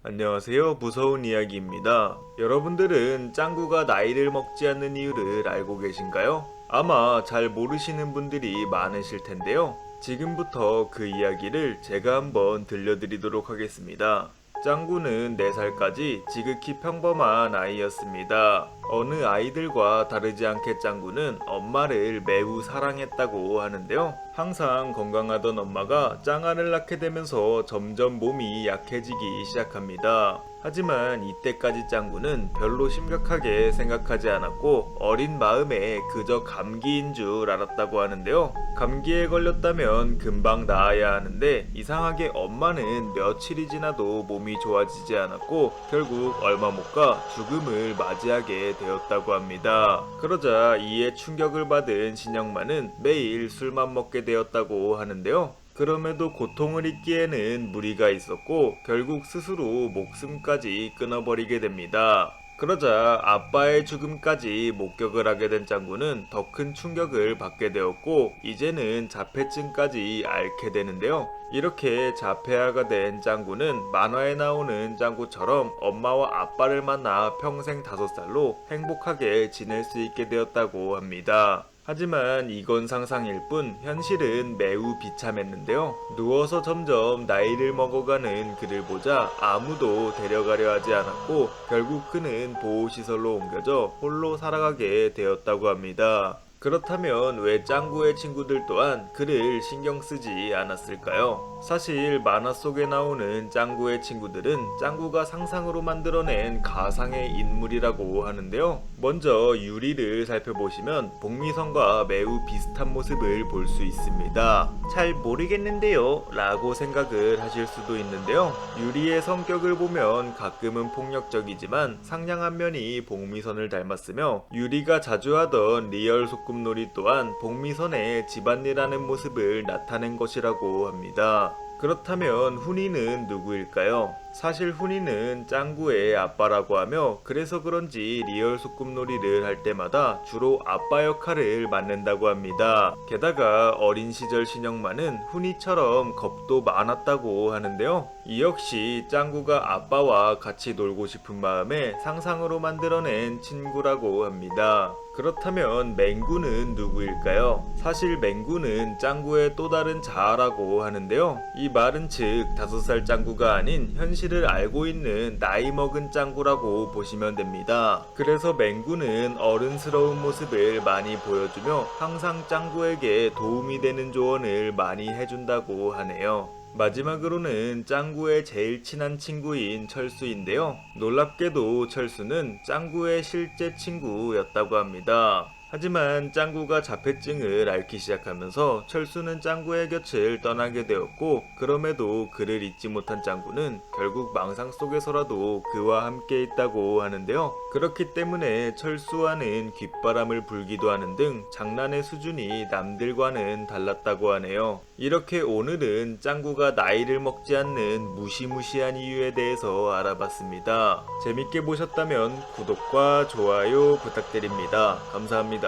안녕하세요. 무서운 이야기입니다. 여러분들은 짱구가 나이를 먹지 않는 이유를 알고 계신가요? 아마 잘 모르시는 분들이 많으실 텐데요. 지금부터 그 이야기를 제가 한번 들려드리도록 하겠습니다. 짱구는 4살까지 지극히 평범한 아이였습니다. 어느 아이들과 다르지 않게 짱구는 엄마를 매우 사랑했다고 하는데요. 항상 건강하던 엄마가 짱아를 낳게 되면서 점점 몸이 약해지기 시작합니다. 하지만 이때까지 짱구는 별로 심각하게 생각하지 않았고 어린 마음에 그저 감기인 줄 알았다고 하는데요. 감기에 걸렸다면 금방 나아야 하는데 이상하게 엄마는 며칠이 지나도 몸이 좋아지지 않았고 결국 얼마 못 가 죽음을 맞이하게 되었다고 합니다. 그러자 이에 충격을 받은 신영만은 매일 술만 먹게 되었다고 하는데요. 그럼에도 고통을 잊기에는 무리가 있었고 결국 스스로 목숨까지 끊어버리게 됩니다. 그러자 아빠의 죽음까지 목격을 하게 된 짱구는 더 큰 충격을 받게 되었고 이제는 자폐증까지 앓게 되는데요. 이렇게 자폐아가 된 짱구는 만화에 나오는 짱구처럼 엄마와 아빠를 만나 평생 5살로 행복하게 지낼 수 있게 되었다고 합니다. 하지만 이건 상상일 뿐 현실은 매우 비참했는데요. 누워서 점점 나이를 먹어가는 그를 보자 아무도 데려가려 하지 않았고 결국 그는 보호시설로 옮겨져 홀로 살아가게 되었다고 합니다. 그렇다면 왜 짱구의 친구들 또한 그를 신경 쓰지 않았을까요? 사실 만화 속에 나오는 짱구의 친구들은 짱구가 상상으로 만들어낸 가상의 인물이라고 하는데요. 먼저 유리를 살펴보시면 복미선과 매우 비슷한 모습을 볼 수 있습니다. 잘 모르겠는데요 라고 생각을 하실 수도 있는데요. 유리의 성격을 보면 가끔은 폭력적이지만 상냥한 면이 복미선을 닮았으며 유리가 자주 하던 리얼 소꿉놀이 또한 복미선의 집안일하는 모습을 나타낸 것이라고 합니다. 그렇다면 훈이는 누구일까요? 사실 훈이는 짱구의 아빠라고 하며 그래서 그런지 리얼 소꿉놀이를 할 때마다 주로 아빠 역할을 맡는다고 합니다. 게다가 어린 시절 신영만은 훈이처럼 겁도 많았다고 하는데요. 이 역시 짱구가 아빠와 같이 놀고 싶은 마음에 상상으로 만들어낸 친구라고 합니다. 그렇다면 맹구는 누구일까요? 사실 맹구는 짱구의 또 다른 자아라고 하는데요. 이 말은 즉 5살 짱구가 아닌 현실을 알고 있는 나이 먹은 짱구라고 보시면 됩니다. 그래서 맹구는 어른스러운 모습을 많이 보여주며 항상 짱구에게 도움이 되는 조언을 많이 해준다고 하네요. 마지막으로는 짱구의 제일 친한 친구인 철수인데요. 놀랍게도 철수는 짱구의 실제 친구였다고 합니다. 하지만 짱구가 자폐증을 앓기 시작하면서 철수는 짱구의 곁을 떠나게 되었고 그럼에도 그를 잊지 못한 짱구는 결국 망상 속에서라도 그와 함께 있다고 하는데요. 그렇기 때문에 철수와는 귓바람을 불기도 하는 등 장난의 수준이 남들과는 달랐다고 하네요. 이렇게 오늘은 짱구가 나이를 먹지 않는 무시무시한 이유에 대해서 알아봤습니다. 재밌게 보셨다면 구독과 좋아요 부탁드립니다. 감사합니다.